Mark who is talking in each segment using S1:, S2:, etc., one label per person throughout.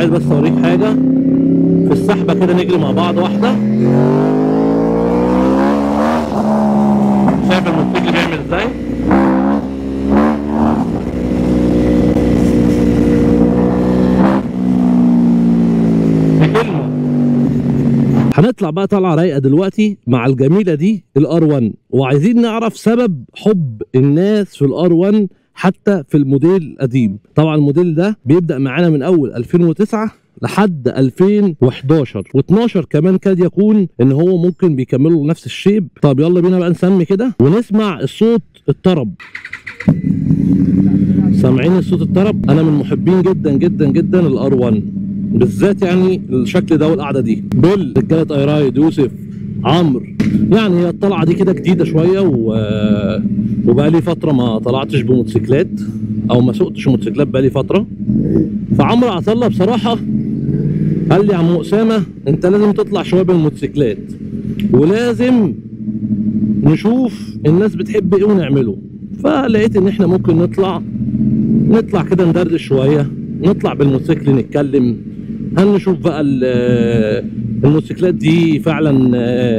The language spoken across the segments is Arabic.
S1: عايز بس اوريك حاجه في السحبه كده، نجري مع بعض واحده. شايف الموتوسيكل بيعمل ازاي؟ بكلمه. هنطلع بقى طلعه رايقه دلوقتي مع الجميله دي الR1، وعايزين نعرف سبب حب الناس في الR1 حتى في الموديل القديم. طبعا الموديل ده بيبدأ معانا من اول 2009 لحد 2011 و12 كمان، كاد يكون ان هو ممكن بيكملوا نفس الشيب. طب يلا بينا بقى نسمي كده ونسمع الصوت الطرب. سامعين الصوت الطرب؟ انا من محبين جدا جدا جدا الR1 بالذات، يعني الشكل ده والقعده دي. دول رجاله ايرايد، يوسف، عمرو. يعني هي الطلعه دي كده جديده شويه وبقى لي فتره ما طلعتش بموتوسيكلات او ما سوقتش موتوسيكلات بقى لي فتره. فعمرو عطله بصراحه قال لي يا عم اسامه انت لازم تطلع شويه بالموتوسيكلات، ولازم نشوف الناس بتحب ايه ونعمله. فلقيت ان احنا ممكن نطلع كده ندردش شويه، نطلع بالموتوسيكل نتكلم، هنشوف بقى الموتوسيكلات دي فعلا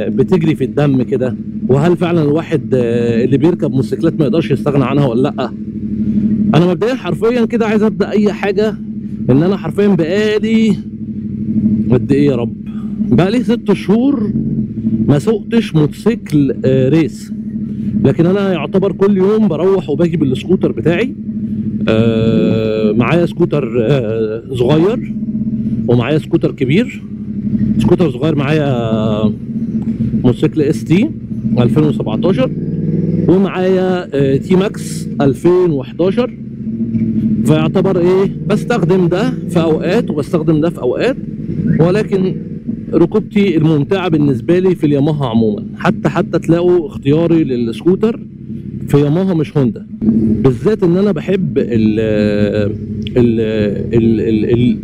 S1: بتجري في الدم كده، وهل فعلا الواحد اللي بيركب موتوسيكلات ما يقدرش يستغنى عنها ولا لا. انا مبدئيا حرفيا كده عايز ابدا اي حاجه، ان انا حرفيا بقالي قد ايه يا رب، بقالي 6 شهور ما سوقتش موتوسيكل ريس. لكن انا يعتبر كل يوم بروح وباجي بالسكوتر بتاعي. معايا سكوتر صغير ومعايا سكوتر كبير. سكوتر صغير معايا موتوسيكل ST 2017، ومعايا تي ماكس 2011. فيعتبر ايه، بستخدم ده في اوقات وبستخدم ده في اوقات، ولكن ركوبتي الممتعه بالنسبه لي في الياماها عموما. حتى تلاقوا اختياري للسكوتر في ياماها مش هوندا، بالذات ان انا بحب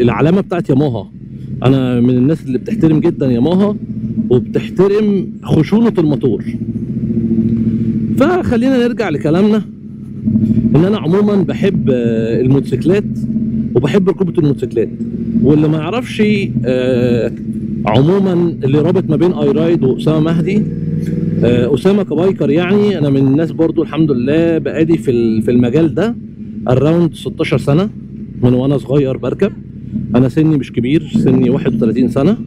S1: العلامه بتاعت ياماها. انا من الناس اللي بتحترم جدا ياماها وبتحترم خشونه الموتور. فخلينا نرجع لكلامنا، ان انا عموما بحب الموتوسيكلات وبحب ركوبه الموتوسيكلات. واللي ما يعرفش عموما اللي رابط ما بين ايرايد واسامه مهدي، اسامه كبايكر، يعني انا من الناس برضو الحمد لله بقالي في المجال ده اراوند 16 سنه من وانا صغير بركب. انا سني مش كبير، سني 31 سنه،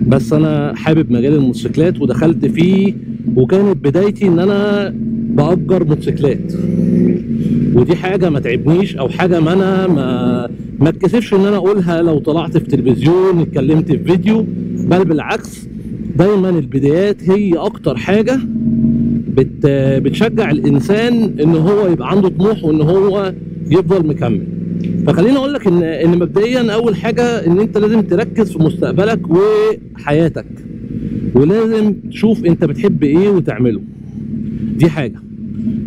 S1: بس انا حابب مجال الموتوسيكلات ودخلت فيه، وكانت بدايتي ان انا باجر موتوسيكلات. ودي حاجه ما تعبنيش او حاجه ما اتكسفش ان انا اقولها لو طلعت في تلفزيون اتكلمت في فيديو، بل بالعكس دايما البدايات هي اكتر حاجه بتشجع الانسان ان هو يبقى عنده طموح وان هو يفضل مكمل. فخليني اقول لك ان مبدئيا اول حاجه ان انت لازم تركز في مستقبلك وحياتك، ولازم تشوف انت بتحب ايه وتعمله. دي حاجه.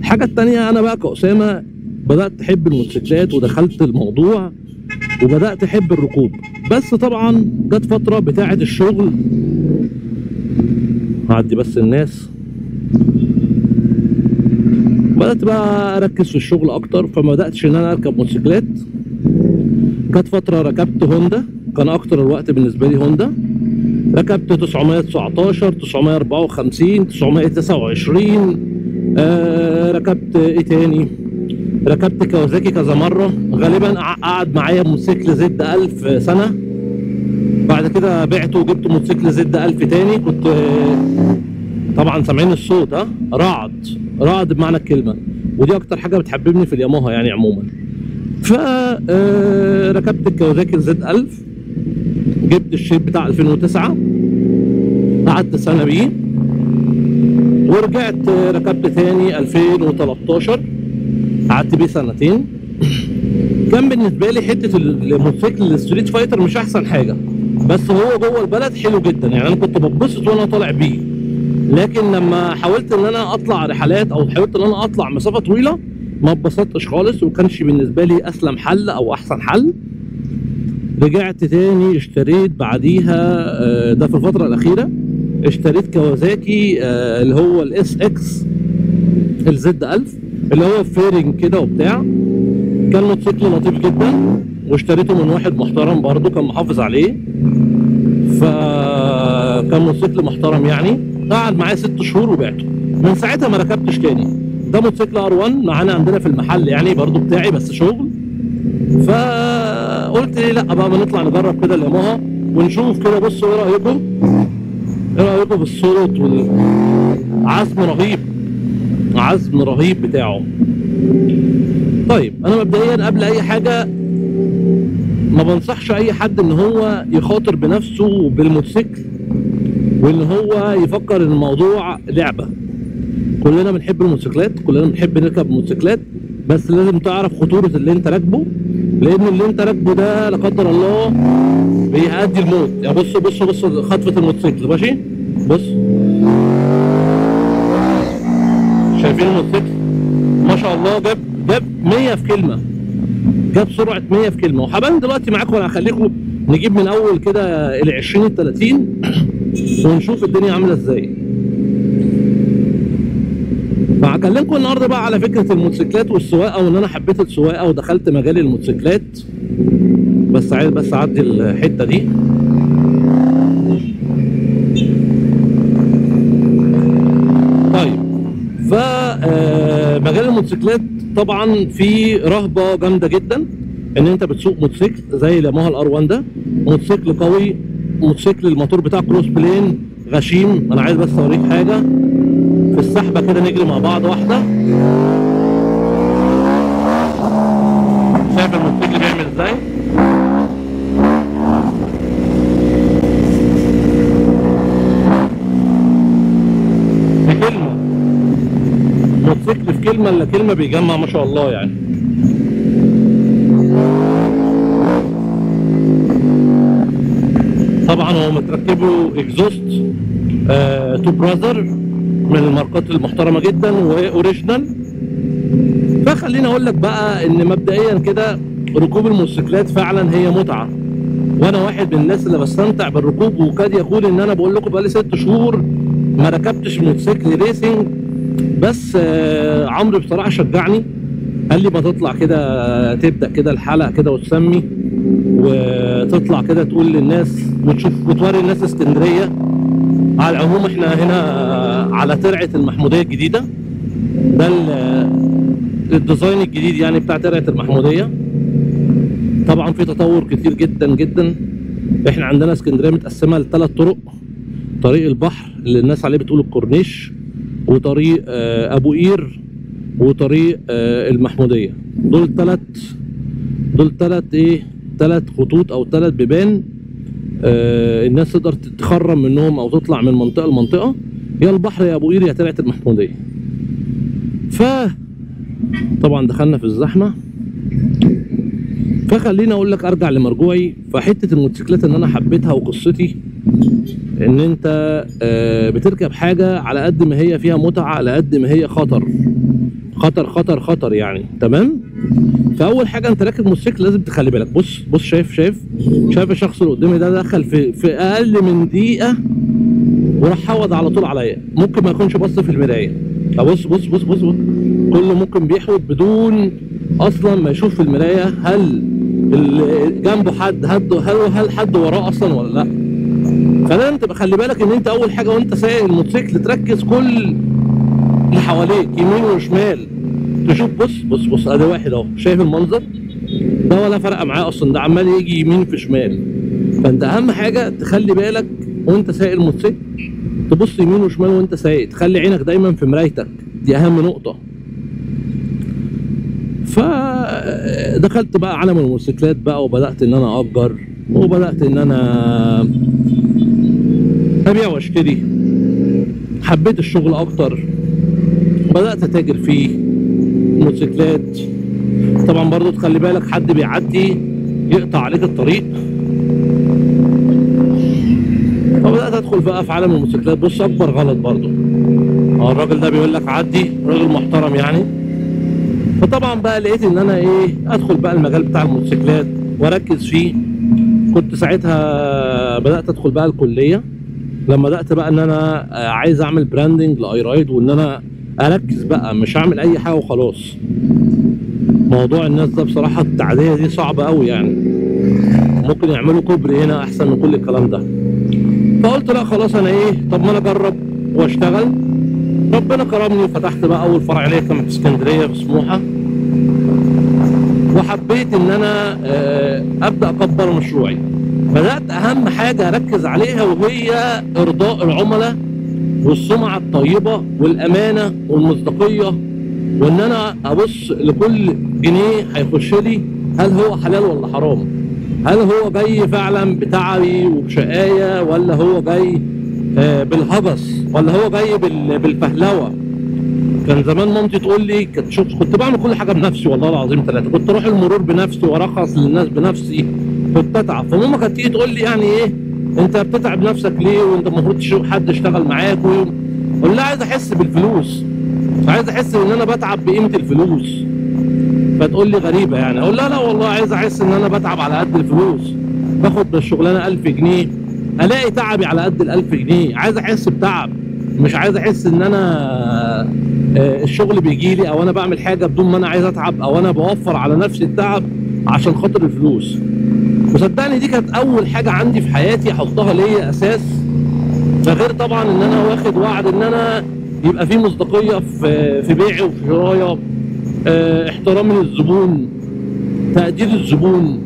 S1: الحاجه الثانيه، انا بقى كأسامه بدات احب الموتوسيكلات ودخلت الموضوع وبدات احب الركوب، بس طبعا جت فتره بتاعه الشغل. هعدي بس الناس. بدات بقى اركز في الشغل اكتر، فما بداتش ان انا اركب موتوسيكلات. جت فتره ركبت هوندا، كان اكتر الوقت بالنسبه لي هوندا. ركبت 919 954 929. ركبت ايه تاني، ركبت كawasaki كذا مره. غالبا قعد معايا موتوسيكل زد 1000 سنه، بعد كده بعته وجبت موتوسيكل زد 1000 تاني. كنت طبعا سامعين الصوت، رعد بمعنى الكلمه، ودي اكتر حاجه بتحببني في الياماها يعني عموما. فركبت الكawasaki زد 1000، جبت الشيب بتاع 2009، قعدت سنه بيه، ورجعت ركبت تاني 2013، قعدت بيه سنتين. كان بالنسبه لي حته الموتوسيكل الستريت فايتر مش احسن حاجه، بس هو جوه البلد حلو جدا، يعني انا كنت بتبسط وانا طالع بيه. لكن لما حاولت ان انا اطلع رحلات او حاولت ان انا اطلع مسافه طويله ما اتبسطتش خالص، وكانش بالنسبه لي اسلم حل او احسن حل. رجعت تاني اشتريت بعديها، ده في الفتره الاخيره، اشتريت كawasaki اللي هو SX الزد 1000 اللي هو فيرنج كده وبتاع. كان موتوسيكل لطيف جدا واشتريته من واحد محترم برضه كان محافظ عليه، فكان موتوسيكل محترم يعني. قعد معايا 6 شهور وبعته، من ساعتها ما ركبتش تاني. ده موتوسيكل R1 معانا عندنا في المحل يعني برضه بتاعي بس شغل. فقلت ليه لا بقى ما نطلع نجرب كده الياماها ونشوف كده. بصوا ايه رايكم؟ ايه رايكم في الصوت والعزم رهيب، عزم رهيب بتاعه. طيب انا مبدئيا قبل اي حاجه ما بنصحش اي حد ان هو يخاطر بنفسه بالموتوسيكل وان هو يفكر ان الموضوع لعبه. كلنا بنحب الموتوسيكلات، كلنا بنحب نركب موتوسيكلات، بس لازم تعرف خطوره اللي انت راكبه، لان اللي انت راكبه ده لا قدر الله بيؤدي الموت. يعني بصوا خطفه الموتوسيكل ماشي، بص شايفين الموتوسيكل ما شاء الله جاب 100 في كلمه، جاب سرعه 100 في كلمه. وحبان دلوقتي معاكم انا هخليكم نجيب من اول كده ال 20 ال 30 ونشوف الدنيا عامله ازاي. فهكلمكم النهارده بقى على فكره الموتوسيكلات والسواقه، وان انا حبيت السواقه ودخلت مجال الموتوسيكلات. بس عايز اعدي الحته دي. طيب فمجال الموتوسيكلات طبعا في رهبه جامده جدا ان انت بتسوق موتوسيكل زي الياماها الR1 ده، موتوسيكل قوي، موتوسيكل الموتور بتاعه كروس بلين غشيم. انا عايز بس اوريك حاجه في السحبه كده، نجري مع بعض واحده. شايف الموتوسيكل بيعمل ازاي؟ في كلمه موتوسيكل في كلمه الا كلمه بيجمع ما شاء الله يعني. طبعا هو متركبه اكزوست تو براذر من الماركات المحترمه جدا واوريجينال. فخليني اقول لك بقى ان مبدئيا كده ركوب الموتوسيكلات فعلا هي متعه، وانا واحد من الناس اللي بستمتع بالركوب. وكاد يكون ان انا بقول لكم بقالي 6 شهور ما ركبتش موتوسيكل ريسنج، بس عمرو بصراحه شجعني، قال لي ما تطلع كده تبدا كده الحلقه كده وتسمي وتطلع كده تقول للناس وتشوف وتوري الناس اسكندريه. على العموم احنا هنا على ترعه المحموديه الجديده، ده الديزاين الجديد يعني بتاع ترعه المحموديه. طبعا في تطور كتير جدا جدا. احنا عندنا اسكندريه متقسمه ل3 طرق: طريق البحر اللي الناس عليه بتقول الكورنيش، وطريق ابو قير، وطريق المحموديه. دول ثلاث خطوط او 3 بيبان الناس تقدر تتخرم منهم او تطلع من منطقه لمنطقه، يا البحر يا ابو قير يا ترعه المحموديه. طبعا دخلنا في الزحمه. فخليني اقول لك ارجع لمرجوعي. فحته الموتوسيكلات ان انا حبيتها وقصتي ان انت بتركب حاجه على قد ما هي فيها متعه على قد ما هي خطر خطر خطر خطر يعني. تمام. فاول حاجه انت راكب موتوسيكل لازم تخلي بالك. بص شايف الشخص اللي قدامي ده دخل في اقل من دقيقه وراح حود على طول عليا. ممكن ما يكونش بص في المرايه. بص كله ممكن بيحود بدون اصلا ما يشوف في المرايه هل جنبه حد، هل حد وراه اصلا ولا لا. فلازم تبقى خلي بالك ان انت اول حاجه وانت سايق الموتوسيكل تركز كل اللي حواليك يمين وشمال، تشوف. بص ادي واحد اهو، شايف المنظر ده ولا فرق معاه اصلا، ده عمال يجي يمين في شمال. فانت اهم حاجه تخلي بالك وانت سايق الموتوسيكل، تبص يمين وشمال وانت سايق، تخلي عينك دايما في مرايتك، دي اهم نقطه. فدخلت بقى عالم الموتوسيكلات بقى، وبدات ان انا اجر، وبدات ان انا ابيع واشتري. حبيت الشغل اكتر، بدات اتاجر فيه موتوسيكلات. طبعا برضو تخلي بالك حد بيعدي يقطع عليك الطريق. فبدات ادخل بقى في عالم الموتوسيكلات. بص اكبر غلط برضو، الراجل ده بيقول لك عدي، راجل محترم يعني. فطبعا بقى لقيت ان انا ادخل بقى المجال بتاع الموتوسيكلات واركز فيه. كنت ساعتها بدات ادخل بقى الكليه، لما بدات بقى ان انا عايز اعمل براندنج لاي رايد، وان انا اركز بقى مش هعمل اي حاجه وخلاص. موضوع الناس ده بصراحه التعديه دي صعبه قوي يعني، ممكن يعملوا كوبري هنا احسن من كل الكلام ده. فقلت لا خلاص انا ايه، طب ما انا اجرب واشتغل. ربنا كرمني وفتحت بقى اول فرع ليا كان في اسكندريه في سموحه، وحبيت ان انا ابدا اكبر مشروعي. بدات اهم حاجه اركز عليها وهي ارضاء العملاء والسمعه الطيبه والامانه والمصداقيه، وان انا ابص لكل جنيه هيخش لي هل هو حلال ولا حرام، هل هو جاي فعلا بتعبي وبشقايه، ولا هو جاي بالهجس، ولا هو جاي بالفهلوه. كان زمان مامتي تقول لي كنت بعمل كل حاجه بنفسي والله العظيم ثلاثه، كنت اروح المرور بنفسي وارخص للناس بنفسي، كنت اتعب. فماما كانت تيجي تقول لي يعني ايه انت بتتعب نفسك ليه وانت المفروض تشوف حد يشتغل معاك. اقول لها عايز احس بالفلوس، عايز احس ان انا بتعب بقيمه الفلوس. فتقول لي غريبه يعني، اقول لها لا والله عايز احس ان انا بتعب على قد الفلوس، باخد من الشغلانه 1000 جنيه الاقي تعبي على قد ال 1000 جنيه، عايز احس بتعب، مش عايز احس ان انا الشغل بيجي لي او انا بعمل حاجه بدون ما انا عايز اتعب، او انا بوفر على نفسي التعب عشان خاطر الفلوس. وصدقني دي كانت اول حاجه عندي في حياتي احطها ليا اساس. ده غير طبعا ان انا واخد وعد ان انا يبقى في مصداقيه في بيعي وفي شرايا، احترام للزبون، تقدير الزبون.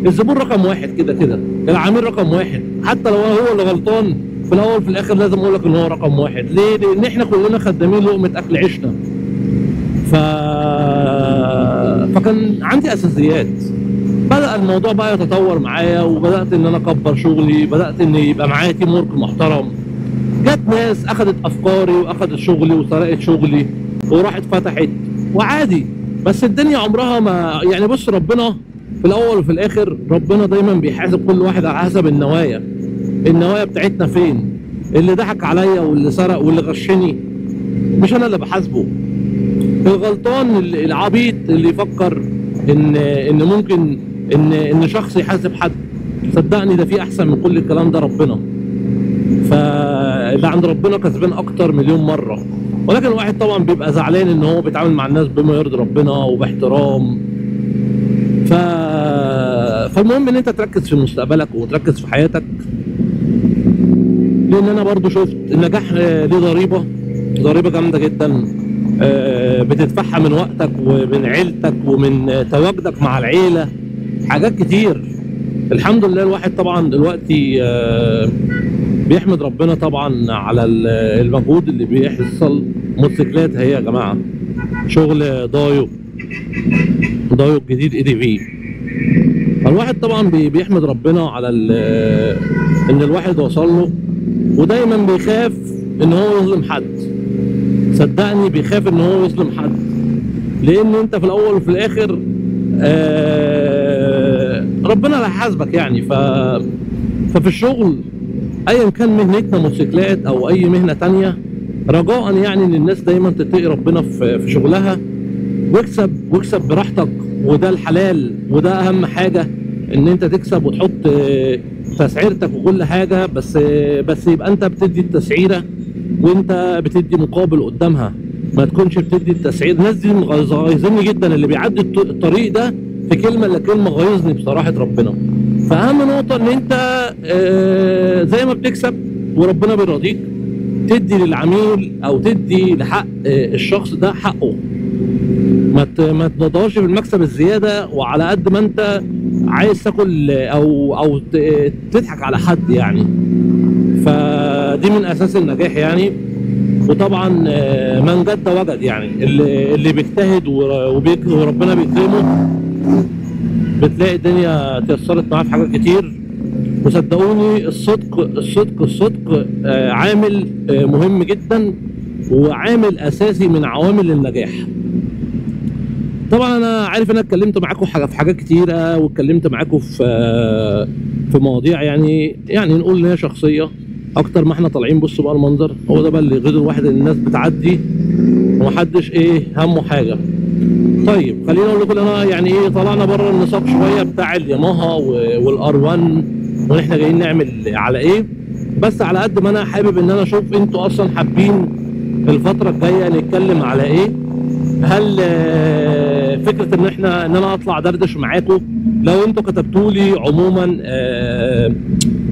S1: الزبون رقم واحد كده كده، العميل رقم واحد، حتى لو هو اللي غلطان في الاول في الاخر لازم اقول لك ان هو رقم واحد. ليه؟ لان احنا كلنا خدامين لقمه اكل عيشنا. فكان عندي اساسيات. بدأ الموضوع بقى يتطور معايا، وبدأت ان انا اكبر شغلي، بدأت ان يبقى معايا تيم ورك محترم. جت ناس اخذت افكاري واخذت شغلي وسرقت شغلي وراحت فتحت، وعادي. بس الدنيا عمرها ما يعني، بص ربنا في الاول وفي الاخر ربنا دايما بيحاسب كل واحد على حسب النوايا. النوايا بتاعتنا فين؟ اللي ضحك عليا واللي سرق واللي غشني مش انا اللي بحاسبه. الغلطان العبيط اللي يفكر ان ممكن ان شخص يحاسب حد، صدقني ده في احسن من كل الكلام ده ربنا. فاللي عند ربنا كسبان اكتر مليون مره. ولكن الواحد طبعا بيبقى زعلان ان هو بيتعامل مع الناس بما يرضي ربنا وباحترام. فالمهم ان انت تركز في مستقبلك وتركز في حياتك، لان انا برضو شفت النجاح ليه ضريبه جامده جدا بتدفعها من وقتك ومن عيلتك ومن تواجدك مع العيله، حاجات كتير. الحمد لله الواحد طبعا دلوقتي بيحمد ربنا طبعا على المجهود اللي بيحصل. موتوسيكلات هي يا جماعه شغل دايو جديد اي دي في. فالواحد طبعا بيحمد ربنا على ان الواحد وصل له، ودايما بيخاف ان هو يظلم حد. صدقني بيخاف ان هو يظلم حد، لان انت في الاول وفي الاخر ربنا اللي هيحاسبك يعني. ففي الشغل ايا كان مهنتنا موتوسيكلات او اي مهنه تانية، رجاء يعني ان الناس دايما تتقي ربنا في شغلها، واكسب براحتك، وده الحلال، وده اهم حاجه، ان انت تكسب وتحط تسعيرتك وكل حاجه. بس يبقى انت بتدي التسعيره وانت بتدي مقابل قدامها، ما تكونش بتدي التسعير. الناس دي غايظني جدا، اللي بيعدي الطريق ده في كلمه الا كلمه غايظني بصراحه ربنا. فاهم نقطه ان انت زي ما بتكسب وربنا بيرضيك، تدي للعميل او تدي لحق الشخص ده حقه. ما تدورش في المكسب الزياده، وعلى قد ما انت عايز تاكل او تضحك على حد يعني. فدي من اساس النجاح يعني. وطبعا من جد وجد يعني، اللي بيجتهد وربنا بيكرمه بتلاقي الدنيا تيسرت معاه في حاجات كتير. وصدقوني الصدق عامل مهم جدا وعامل اساسي من عوامل النجاح. طبعا انا عارف ان انا اتكلمت معاكم في حاجات كتيره، واتكلمت معاكم في مواضيع يعني نقول ان هي شخصيه اكتر ما احنا طالعين. بصوا بقى المنظر، هو ده بقى اللي غير الواحد ان الناس بتعدي ومحدش همه حاجه. طيب خلينا اقول لكم انا يعني طلعنا بره النطاق شويه بتاع الياماها والار 1 وان احنا جايين نعمل على ايه. بس على قد ما انا حابب ان انا اشوف انتوا اصلا حابين الفتره الجايه نتكلم على ايه. هل فكره ان انا اطلع دردش معاكم. لو انتوا كتبتوا لي عموما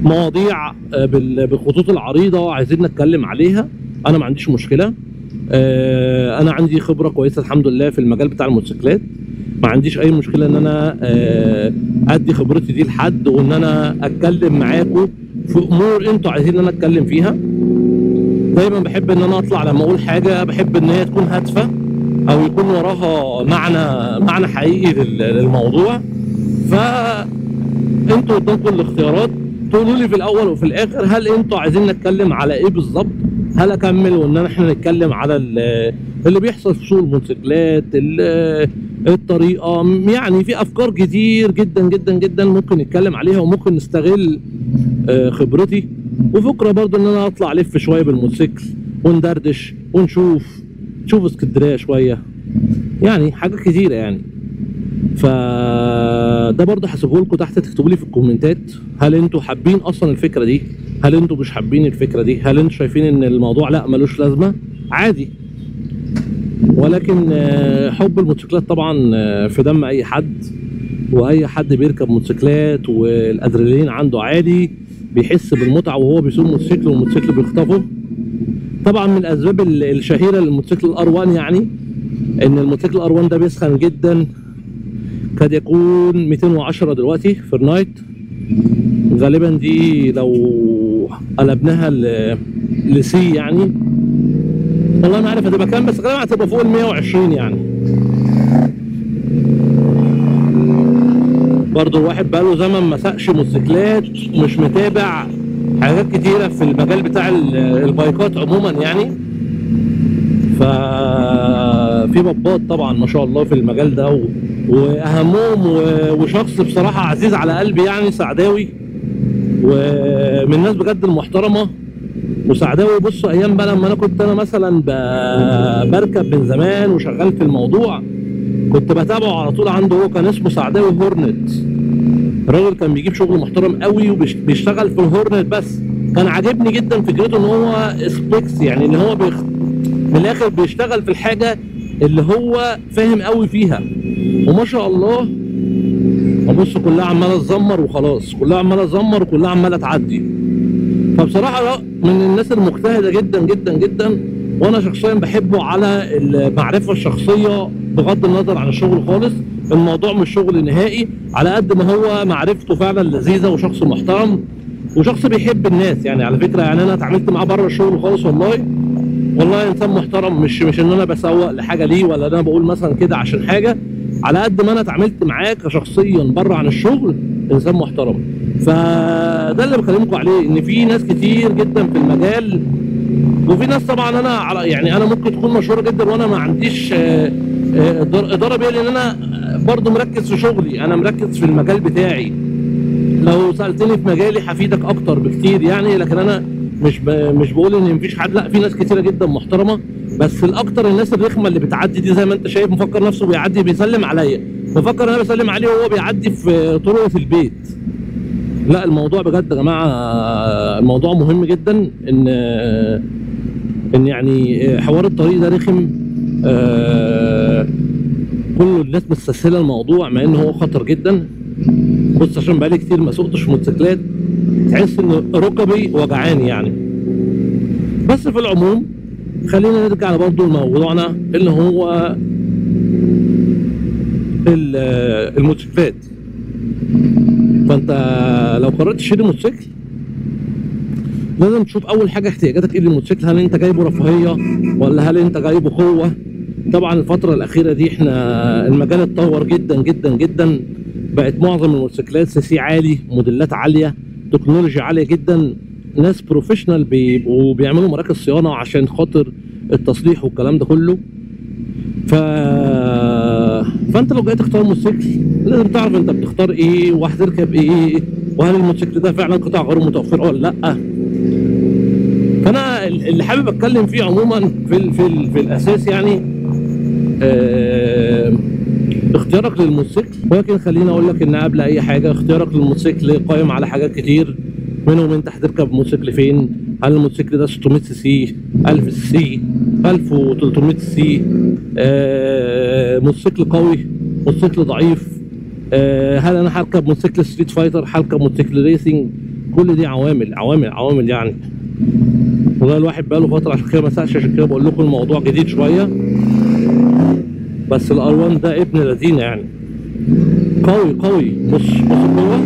S1: مواضيع بالخطوط العريضه عايزين نتكلم عليها، انا ما عنديش مشكله. انا عندي خبره كويسه الحمد لله في المجال بتاع الموتوسيكلات، ما عنديش اي مشكله ان انا ادي خبرتي دي لحد، وان انا اتكلم معاكم في امور انتوا عايزين ان انا اتكلم فيها. دايما بحب ان انا اطلع لما اقول حاجه بحب ان هي تكون هادفه او يكون وراها معنى حقيقي للموضوع. فانتوا قدامكم الاختيارات، تقولوا لي في الاول وفي الاخر هل انتوا عايزين نتكلم على ايه بالظبط. هل اكمل وان احنا نتكلم على اللي بيحصل في سوق الموتوسيكلات، الطريقه، يعني في افكار كتير جدا جدا جدا ممكن نتكلم عليها وممكن نستغل خبرتي. وفكره برضو ان انا اطلع الف شويه بالموتوسيكل وندردش ونشوف اسكندريه شويه، يعني حاجات كتيره يعني. فده برضه هسيبه لكم تحت، تكتبوا لي في الكومنتات هل انتوا حابين اصلا الفكره دي، هل انتوا مش حابين الفكره دي، هل انتوا شايفين ان الموضوع لا ملوش لازمه عادي. ولكن حب الموتوسيكلات طبعا في دم اي حد، واي حد بيركب موتوسيكلات والادرينالين عنده عالي بيحس بالمتعه وهو بيسوق موتوسيكل والموتوسيكل بيخطفه. طبعا من الاسباب الشهيره للموتوسيكل الار1 يعني ان الموتوسيكل الار1 ده بيسخن جدا، قد يكون 210 دلوقتي فرنايت. غالبا دي لو قلبناها لسي يعني والله ما عارف هتبقى كام، بس غالبا هتبقى فوق ال 120 يعني. برضه الواحد بقاله زمن ما ساقش موتوسيكلات، مش متابع حاجات كتيره في المجال بتاع البايكات عموما يعني. ففي بابات طبعا ما شاء الله في المجال ده، واهمهم وشخص بصراحه عزيز على قلبي يعني سعداوي، ومن الناس بجد المحترمه. وسعداوي بصوا ايام بقى لما انا كنت مثلا بركب من زمان وشغال في الموضوع، كنت بتابعه على طول. عنده هو كان اسمه سعداوي هورنت، الراجل كان بيجيب شغل محترم قوي وبيشتغل في الهورنت. بس كان عاجبني جدا فكرته ان هو سبيكس، يعني ان هو من الاخر بيشتغل في الحاجه اللي هو فاهم قوي فيها. وما شاء الله ابص كلها عماله تزمر وخلاص، كلها عماله تزمر وكلها عماله تعدي. فبصراحه من الناس المجتهده جدا جدا جدا، وانا شخصيا بحبه على المعرفه الشخصيه بغض النظر عن الشغل خالص. الموضوع مش شغل نهائي على قد ما هو معرفته فعلا لذيذه، وشخص محترم وشخص بيحب الناس يعني. على فكره يعني انا اتعاملت معاه بره الشغل خالص، والله انسان محترم. مش ان انا بسوق لحاجه ليه ولا انا بقول مثلا كده عشان حاجه، على قد ما انا اتعاملت معاه كشخصيا بره عن الشغل انسان محترم. فده اللي بكلمكم عليه، ان في ناس كتير جدا في المجال، وفي ناس طبعا انا يعني انا ممكن تكون مشهوره جدا وانا ما عنديش اداره بيها، لان انا برضو مركز في شغلي، انا مركز في المجال بتاعي. لو سالتني في مجالي هفيدك اكتر بكتير يعني. لكن انا مش بقول ان مفيش حد، لا في ناس كتيره جدا محترمه، بس الاكتر الناس الرخمه اللي بتعدي دي زي ما انت شايف، مفكر نفسه بيعدي بيسلم عليا، مفكر انا بسلم عليه وهو بيعدي في طرقه البيت. لا الموضوع بجد يا جماعه الموضوع مهم جدا، ان يعني حوار الطريق ده رخم. كل الناس مستسهله الموضوع مع ان هو خطر جدا. بص عشان بقالي كتير ما سوقتش موتوسيكلات، تحس ان ركبي وجعاني يعني. بس في العموم خلينا نرجع برضه لموضوعنا اللي هو الموتوسيكلات. فانت لو قررت تشتري موتوسيكل لازم تشوف اول حاجه احتياجاتك ايه للموتوسيكل. هل انت جايبه رفاهيه ولا هل انت جايبه قوه؟ طبعا الفتره الاخيره دي احنا المجال اتطور جدا جدا جدا، بقت معظم الموتوسيكلات سي عالي، موديلات عاليه، تكنولوجيا عاليه جدا، ناس بروفيشنال بيبقوا بيعملوا مراكز صيانه عشان خاطر التصليح والكلام ده كله. فانت لو جاي تختار موتوسيكل لازم تعرف انت بتختار ايه وهتركب ايه، وهل الموتوسيكل ده فعلا قطع غير متوفره ولا لا. فانا اللي حابب اتكلم فيه عموما في الاساس يعني اختيارك للموتوسيكل. ولكن خليني اقول لك ان قبل اي حاجه اختيارك للموتوسيكل قائم على حاجات كتير، منهم انت هتركب موتوسيكل فين، هل الموتوسيكل ده 600 سي سي، 1000 سي سي، 1300 سي، موتوسيكل قوي موتوسيكل ضعيف، هل انا هركب موتوسيكل ستريت فايتر، هركب موتوسيكل ريسنج، كل دي عوامل يعني. والله الواحد بقاله فتره عشان كده ما سالش، عشان كده بقول لكم الموضوع جديد شويه. بس الار1 ده ابن لذينه يعني، قوي. بص القوه.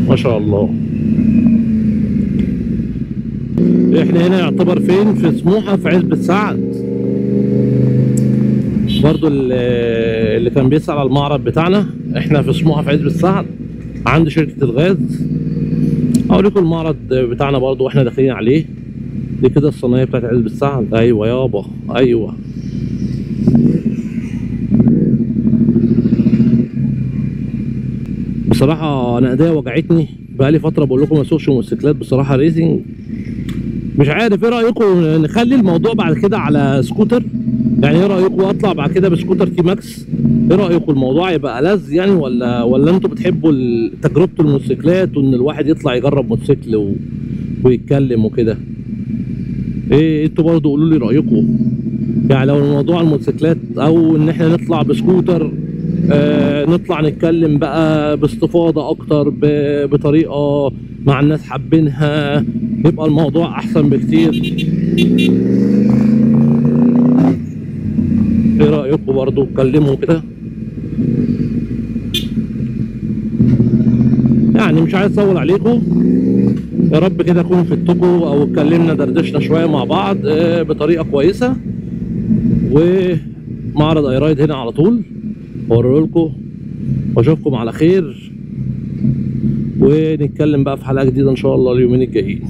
S1: ما شاء الله. احنا هنا يعتبر فين؟ في سموحه في عزبة سعد. برضو اللي كان بيسأل على المعرض بتاعنا، احنا في سموحه في عزبة سعد عند شركه الغاز. اوريكم المعرض بتاعنا برضو واحنا داخلين عليه. دي كده الصناعيه بتاعت عزبة سعد. ايوه يابا ايوه. بصراحه انا ايديا وجعتني بقالي فتره بقول لكم ما اسوقش موتوسيكلات بصراحه ريسنج. مش عارف ايه رايكم نخلي الموضوع بعد كده على سكوتر؟ يعني ايه رايكم اطلع بعد كده بسكوتر تي ماكس؟ ايه رايكم الموضوع يبقى ألذ يعني، ولا انتوا بتحبوا تجربه الموتوسيكلات وان الواحد يطلع يجرب موتوسيكل ويتكلم وكده؟ ايه انتوا برضو قولوا لي رايكم. يعني لو الموضوع الموتوسيكلات او ان احنا نطلع بسكوتر، نطلع نتكلم بقى باستفاضه اكتر بطريقه مع الناس حابينها، يبقى الموضوع احسن بكتير. ايه رايكم برضو؟ اتكلموا كده. يعني مش عايز اطول عليكم، يا رب كده اكون فدتكم او اتكلمنا دردشنا شويه مع بعض بطريقه كويسه. ومعرض ايرايد هنا على طول اوريه لكم، واشوفكم على خير، ونتكلم بقى في حلقه جديده ان شاء الله اليومين الجايين.